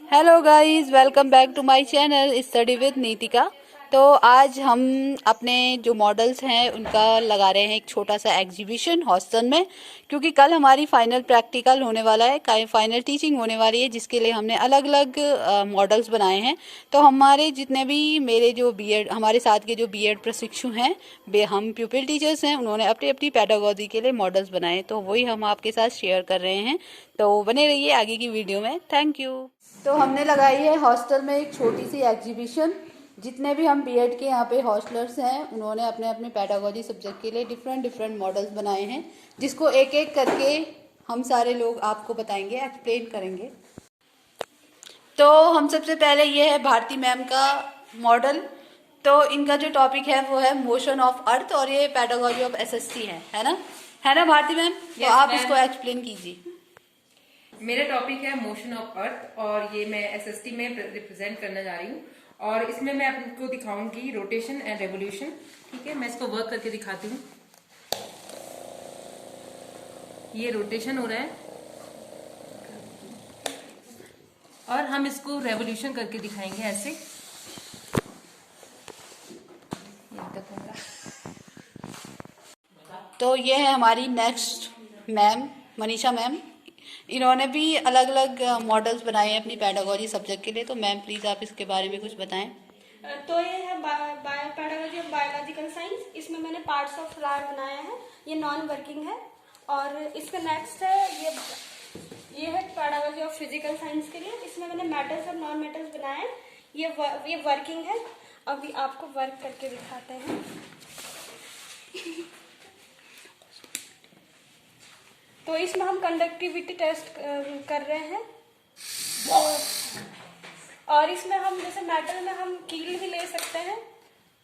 Hello guys, welcome back to my channel study with Nitika. तो आज हम अपने जो मॉडल्स हैं उनका लगा रहे हैं एक छोटा सा एग्जीबिशन हॉस्टल में, क्योंकि कल हमारी फाइनल प्रैक्टिकल होने वाला है, फाइनल टीचिंग होने वाली है, जिसके लिए हमने अलग अलग मॉडल्स बनाए हैं। तो हमारे जितने भी मेरे जो बीएड हमारे साथ के जो बीएड प्रशिक्षु हैं, हम प्यूपिल टीचर्स हैं, उन्होंने अपनी अपनी पेडागोजी के लिए मॉडल्स बनाए, तो वही हम आपके साथ शेयर कर रहे हैं। तो बने रहिए आगे की वीडियो में। Thank you. तो हमने लगाई है हॉस्टल में एक छोटी सी एग्जीबिशन। जितने भी हम बीएड के यहाँ पे हॉस्टलर्स हैं, उन्होंने अपने अपने पेडागोजी सब्जेक्ट के लिए डिफरेंट डिफरेंट मॉडल्स बनाए हैं, जिसको एक एक करके हम सारे लोग आपको बताएंगे, एक्सप्लेन करेंगे। तो हम सबसे पहले ये है भारती मैम का मॉडल। तो इनका जो टॉपिक है वो है मोशन ऑफ अर्थ, और ये पेडागोजी ऑफ एसएससी है ना भारती मैम? तो आप इसको एक्सप्लेन कीजिए। मेरा टॉपिक है मोशन ऑफ अर्थ, और ये मैं एसएसटी में रिप्रेजेंट करने जा रही हूँ। और इसमें मैं आपको दिखाऊंगी रोटेशन एंड रेवोल्यूशन। ठीक है, मैं इसको वर्क करके दिखाती हूँ। ये रोटेशन हो रहा है और हम इसको रेवोल्यूशन करके दिखाएंगे ऐसे। तो ये है हमारी नेक्स्ट मैम, मनीषा मैम। इन्होंने भी अलग अलग मॉडल्स बनाए हैं अपनी पेडागोजी सब्जेक्ट के लिए। तो मैम प्लीज आप इसके बारे में कुछ बताएं। तो ये है पेडागोजी ऑफ बायोलॉजिकल साइंस। इसमें मैंने पार्ट्स ऑफ फ्लावर बनाया है, ये नॉन वर्किंग है। और इसका नेक्स्ट है ये है पेडागोजी ऑफ फिजिकल साइंस के लिए। इसमें मैंने मेटल्स और नॉन मेटल्स बनाए हैं, ये वर्किंग है। अभी आपको वर्क करके दिखाते हैं। तो इसमें हम कंडक्टिविटी टेस्ट कर रहे हैं। और इसमें हम जैसे मेटल में हम कील भी ले सकते हैं,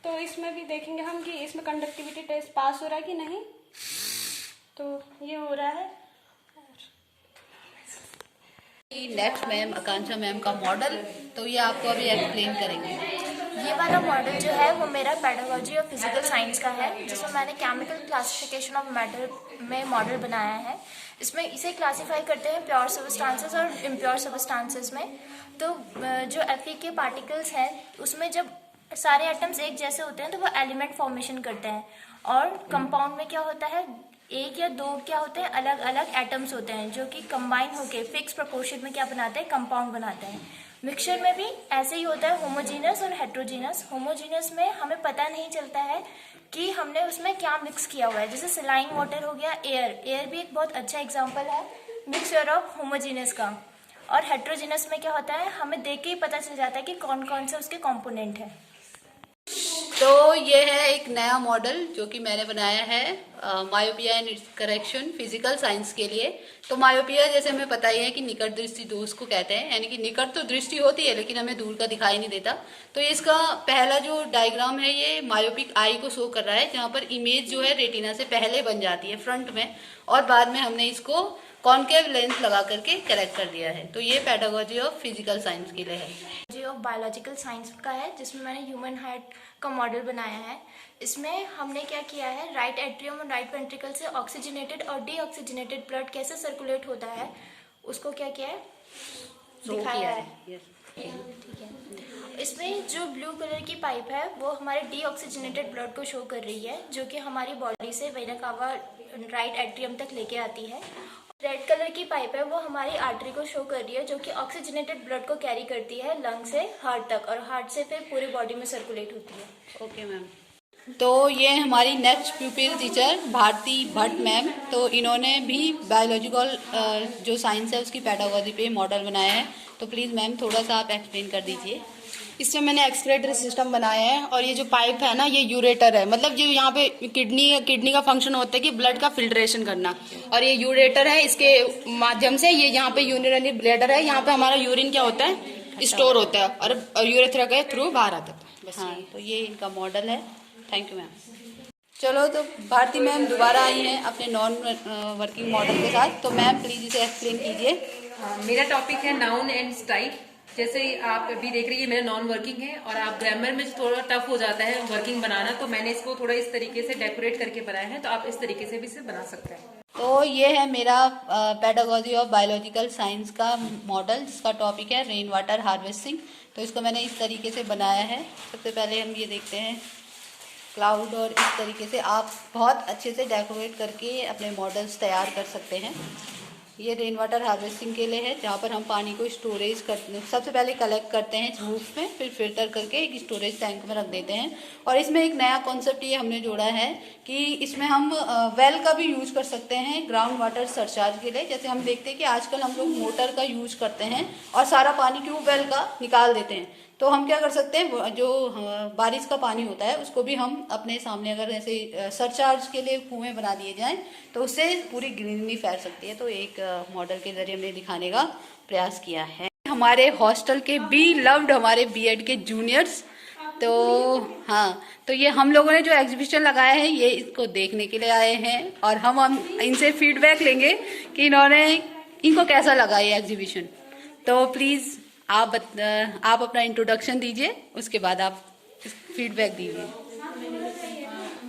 तो इसमें भी देखेंगे हम कि इसमें कंडक्टिविटी टेस्ट पास हो रहा है कि नहीं। तो ये हो रहा है। नेक्स्ट मैम आकांक्षा मैम का मॉडल, तो ये आपको अभी एक्सप्लेन करेंगे। ये वाला मॉडल जो है वो मेरा पेडागोजी ऑफ फिजिकल साइंस का है, जिसमें मैंने केमिकल क्लासिफिकेशन ऑफ मैटर में मॉडल बनाया है। इसमें इसे क्लासिफाई करते हैं प्योर सबस्टांसेस और इम्प्योर सबस्टांसेस में। तो जो Fe के पार्टिकल्स हैं उसमें जब सारे एटम्स एक जैसे होते हैं तो वो एलिमेंट फॉर्मेशन करते हैं। और कंपाउंड में क्या होता है, एक या दो क्या होते हैं, अलग अलग एटम्स होते हैं जो कि कंबाइन होके फिक्स प्रोपोर्शन में क्या बनाते हैं, कंपाउंड बनाते हैं। मिक्सचर में भी ऐसे ही होता है, होमोजीनस और हेट्रोजीनस। होमोजीनस में हमें पता नहीं चलता है कि हमने उसमें क्या मिक्स किया हुआ है, जैसे सलाइन वाटर हो गया, एयर भी एक बहुत अच्छा एग्जांपल है मिक्सचर ऑफ होमोजीनस का। और हेट्रोजीनस में क्या होता है, हमें देख के ही पता चल जाता है कि कौन कौन से उसके कंपोनेंट हैं। तो ये है एक नया मॉडल जो कि मैंने बनाया है myopia and correction physical science के लिए। तो मायोपिया जैसे हमें पता ही है कि निकट दृष्टि दोष को कहते हैं, यानी कि निकट तो दृष्टि होती है लेकिन हमें दूर का दिखाई नहीं देता। तो इसका पहला जो डायग्राम है ये मायोपिक आई को शो कर रहा है, जहाँ पर इमेज जो है रेटिना से पहले बन जाती है फ्रंट में, और बाद में हमने इसको कॉन्केव लेंस लगा करके करेक्ट कर दिया है। तो ये पेडागोजी ऑफ फिजिकल साइंस के लिए है। जो ऑफ बायोलॉजिकल साइंस का है, जिसमें मैंने ह्यूमन हार्ट का मॉडल बनाया है। इसमें हमने क्या किया है, राइट एट्रियम और राइट वेंट्रिकल से ऑक्सीजनेटेड और डीऑक्सीजनेटेड ब्लड कैसे सर्कुलेट होता है उसको क्या किया है, दिखाया है। ठीक है। इसमें जो ब्लू कलर की पाइप है वो हमारे डीऑक्सीजनेटेड ब्लड को शो कर रही है, जो कि हमारी बॉडी से वेना कावा राइट एट्रियम तक लेके आती है। रेड कलर की पाइप है वो हमारी आर्टरी को शो कर रही है, जो कि ऑक्सीजनेटेड ब्लड को कैरी करती है लंग से हार्ट तक, और हार्ट से फिर पूरी बॉडी में सर्कुलेट होती है। Okay ma'am. तो ये हमारी next pupil teacher Bharti Bhatt ma'am. तो इन्होंने भी बायोलॉजिकल जो साइंस है उसकी पेडागोजी पे मॉडल बनाया है। तो प्लीज़ मैम थोड़ा सा आप एक्सप्लेन कर दीजिए। इसमें मैंने एक्सक्रेटरी सिस्टम बनाया है, और ये जो पाइप है ना ये यूरेटर है, मतलब जो यहाँ पे किडनी का फंक्शन होता है कि ब्लड का फिल्ट्रेशन करना, और ये यूरेटर है। इसके माध्यम से ये यहाँ पे यूरिनरी ब्लैडर है, यहाँ पे हमारा यूरिन क्या होता है, स्टोर होता है, और यूरेथ्रा के थ्रू बाहर आता है। बस हाँ, तो ये इनका मॉडल है। Thank you ma'am. चलो, तो भारती मैम दोबारा आई हैं अपने नॉन वर्किंग मॉडल के साथ। तो मैम प्लीज इसे एक्सप्लेन कीजिए। मेरा टॉपिक है नाउन एंड स्टाइल। जैसे आप अभी देख रही है मेरा नॉन वर्किंग है, और आप ग्रामर में थोड़ा टफ हो जाता है वर्किंग बनाना, तो मैंने इसको थोड़ा इस तरीके से डेकोरेट करके बनाया है। तो आप इस तरीके से भी इसे बना सकते हैं। तो ये है मेरा पेडागोजी ऑफ बायोलॉजिकल साइंस का मॉडल, जिसका टॉपिक है रेन वाटर हार्वेस्टिंग। तो इसको मैंने इस तरीके से बनाया है। सबसे पहले हम ये देखते हैं क्लाउड, और इस तरीके से आप बहुत अच्छे से डेकोरेट करके अपने मॉडल्स तैयार कर सकते हैं। ये रेन वाटर हार्वेस्टिंग के लिए है, जहाँ पर हम पानी को स्टोरेज करते हैं। सबसे पहले कलेक्ट करते हैं रूफ में, फिर फिल्टर करके एक स्टोरेज टैंक में रख देते हैं। और इसमें एक नया कॉन्सेप्ट ये हमने जोड़ा है कि इसमें हम वेल का भी यूज कर सकते हैं ग्राउंड वाटर सरचार्ज के लिए। जैसे हम देखते हैं कि आजकल हम लोग मोटर का यूज करते हैं और सारा पानी ट्यूबवेल का निकाल देते हैं। तो हम क्या कर सकते हैं, जो बारिश का पानी होता है उसको भी हम अपने सामने अगर ऐसे सरचार्ज के लिए कुएं बना दिए जाएं तो उससे पूरी ग्रीनरी फैल सकती है। तो एक मॉडल के जरिए हमने दिखाने का प्रयास किया है। हमारे हॉस्टल के बी लव्ड हमारे बीएड के जूनियर्स, तो हाँ, तो ये हम लोगों ने जो एग्जीबिशन लगाया है ये इसको देखने के लिए आए हैं, और हम इनसे फीडबैक लेंगे कि इनको कैसा लगा ये एग्जीबिशन। तो प्लीज आप अपना इंट्रोडक्शन दीजिए, उसके बाद आप फीडबैक दीजिए।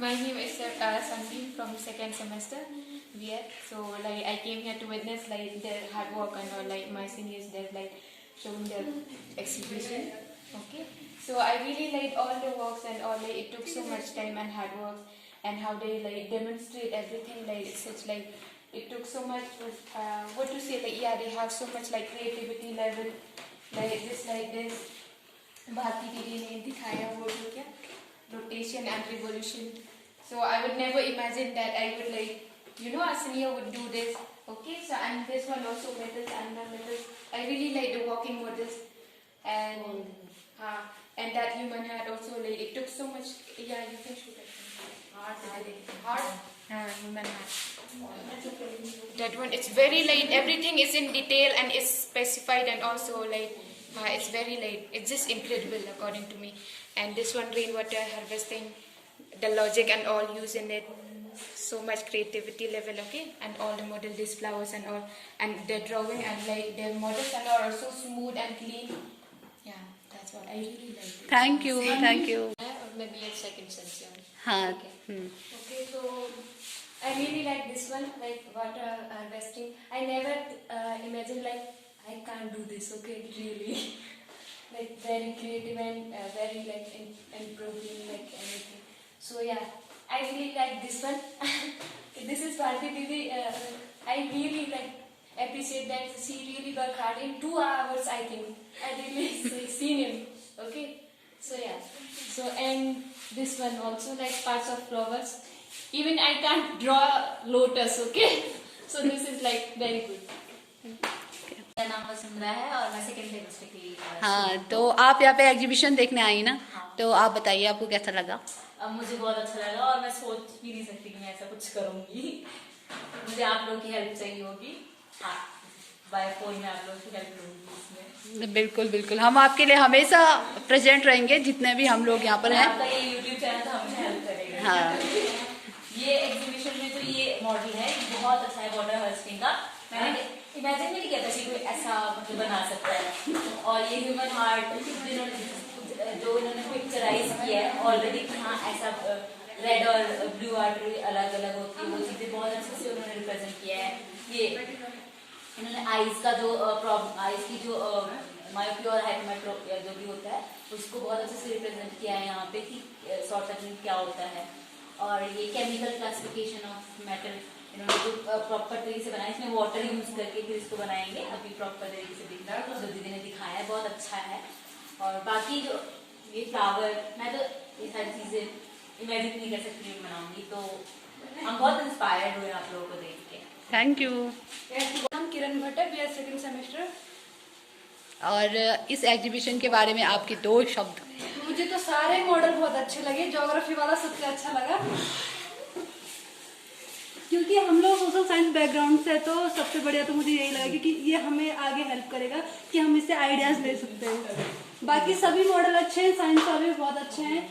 My name is Sandeep from second semester BEd. So like I came here to witness like their hard work and all, like my seniors they're like showing their exhibition. Okay. So I really liked all the works and all, like it took so much time and hard work, and how they like demonstrate everything, like it's such like it took so much what to say, like yeah, they have so much like creativity level, like this Bharti didi ने दिखाया वो जो क्या rotation and revolution. So I would never imagine that I would like a senior would do this. Okay, so and this one also metals and non-metals. I really like the walking models, and that human heart also, like it took so much. Yeah, you can shoot it. Heart. Human heart. That one, it's very like everything is in detail and it's specified, and also like it's very like it's just incredible according to me. And this one, rainwater harvesting, the logic and all used in it, so much creativity level. Okay, and all the model, these flowers and all, and the drawing and like the models and all are so smooth and clean. Yeah, that's what I really like it. Thank you, thank you. Maybe at second semester. हाँ। Okay, so I really like this one, like water harvesting. I never imagined like I can't do this. Okay, really, like very creative and very like improving like anything. So yeah, I really like this one. This is Bharti Didi. I really like appreciate that she really worked hard in 2 hours. I think I really seen him. Okay, so yeah, so and this one also like parts of flowers. Even I can't draw lotus. Okay, so this is like very good. मेरा नाम वसुंधरा है और मैं second semester की हाँ, तो आप यहाँ पे एग्जीबिशन देखने आई ना, तो आप बताइए आपको कैसा लगा? मुझे बहुत अच्छा लगा और मैं सोच भी नहीं सकती कि मैं ऐसा कुछ करूंगी। मुझे आप लोगों की हेल्प चाहिए होगी। हाँ, बाय फोन में आप लोगों की हेल्प लूंगी इसमें। बिल्कुल बिल्कुल, हम आपके लिए हमेशा प्रेजेंट रहेंगे, जितने भी हम लोग यहाँ पर हैं। आपका ये यूट्यूब चैनल तो हमें हेल्प करेगा। हाँ, ये एग्जीबिशन में जो ये मॉडल है बहुत अच्छा है वाटर हार्वेस्टिंग का। मैंने इमेजिन भी नहीं किया था कि कोई ऐसा मतलब बना सकता है। और ये ह्यूमन हार्ट जो इन्होंने पिक्चराइज किया है ऑलरेडी कि हाँ ऐसा रेड और ब्लू आर्टरी अलग अलग होती है, वो चीजें बहुत अच्छे से उन्होंने रिप्रेजेंट किया है। ये इन्होंने आइज का जो प्रॉब्लम, आइज की जो मायोपी और हाइपरमेट्रोपिया जो भी होता है उसको बहुत अच्छे से रिप्रेजेंट किया है यहाँ पे कि शॉर्ट सर्किट क्या होता है। और ये केमिकल क्लासिफिकेशन ऑफ मेटल इन्होंने जो प्रॉपर तरीके से बनाया, इसमें वाटर यूज करके फिर इसको बनाएंगे। अभी प्रॉपर तरीके से दिख रहा है, जो दीदी ने दिखाया है बहुत अच्छा है। और बाकी जो ये फ्लावर, मैं तो ये सारी चीजें इमेजिन नहीं कर सकती हूँ बनाऊंगी, तो हम बहुत इंस्पायर्ड हुए आप लोगों को देख के। Thank you. नाम किरण भट्ट है, BEd सेकंड सेमेस्टर। और इस एग्जीबिशन के बारे में आपके 2 शब्द? मुझे तो सारे मॉडल बहुत अच्छे लगे, ज्योग्राफी वाला सबसे अच्छा लगा, क्योंकि हम लोग सोशल साइंस बैकग्राउंड से, तो सबसे बढ़िया तो मुझे यही लगा क्योंकि ये हमें आगे हेल्प करेगा कि हम इससे आइडियाज ले सकते हैं। बाकी सभी मॉडल अच्छे हैं, साइंस वाले भी बहुत अच्छे हैं।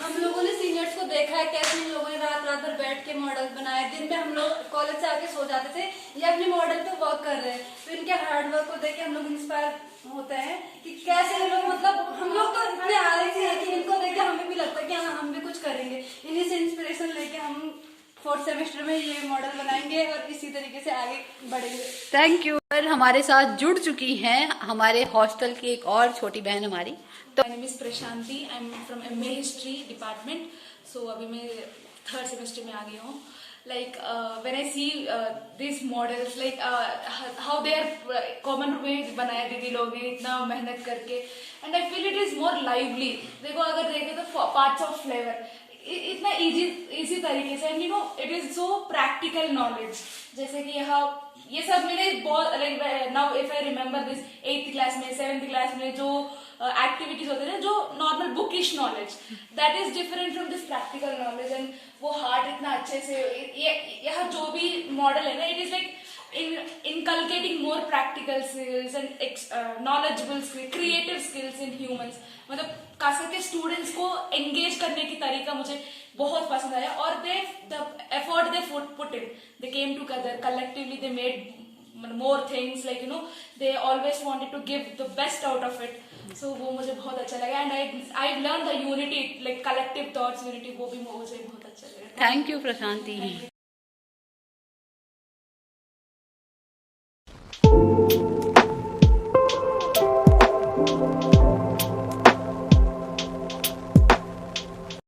हम लोगों ने सीनियर्स को देखा है कैसे इन लोगों ने रात रात भर बैठ के मॉडल बनाए। दिन में हम लोग कॉलेज से आके सो जाते थे, ये अपने मॉडल पे वर्क कर रहे हैं। तो इनके हार्ड वर्क को देख के हम लोग इंस्पायर होते हैं कि कैसे ये लोग, मतलब हम लोग तो इतने आलसी हैं कि इनको देख के हमें भी लगता है कि हाँ हम भी कुछ करेंगे। इन्हीं से इंस्पिरेशन लेके हम 4th सेमेस्टर में ये मॉडल बनाएंगे और इसी तरीके से आगे बढ़ेंगे। Thank you. हमारे साथ जुड़ चुकी हैं हमारे हॉस्टल की एक और छोटी बहन हमारी। तो My name is Prashanti. I'm from MA History department. So अभी मैं 3rd semester में आ गई हूँ. Like when I see these models, like how they are common में बनाए दीदी लोग ने इतना मेहनत करके, and I feel it is more lively. देखो अगर देखे तो parts of flavor इतना इजी तरीके से, and you know it is so practical knowledge. जैसे कि यहाँ ये सब मैंने बहुत like now if I remember this 8th class में 7th क्लास में जो एक्टिविटीज होते हैं, जो normal bookish knowledge, that is different from this practical knowledge. And वो हार्ट इतना अच्छे से यहाँ जो भी मॉडल है ना, it is like inculcating more practical skills and knowledgeable skills, creative skills in humans. मतलब खास करके स्टूडेंट्स को एंगेज करने की तरीका मुझे बहुत पसंद आया. और the effort they put in, they came together collectively, they made more things, like you know they always wanted to give the best out of it. So वो मुझे बहुत अच्छा लगा. And I learned the unity, like collective thoughts unity, वो भी मुझे बहुत अच्छा लगा. Thank you Prashanti.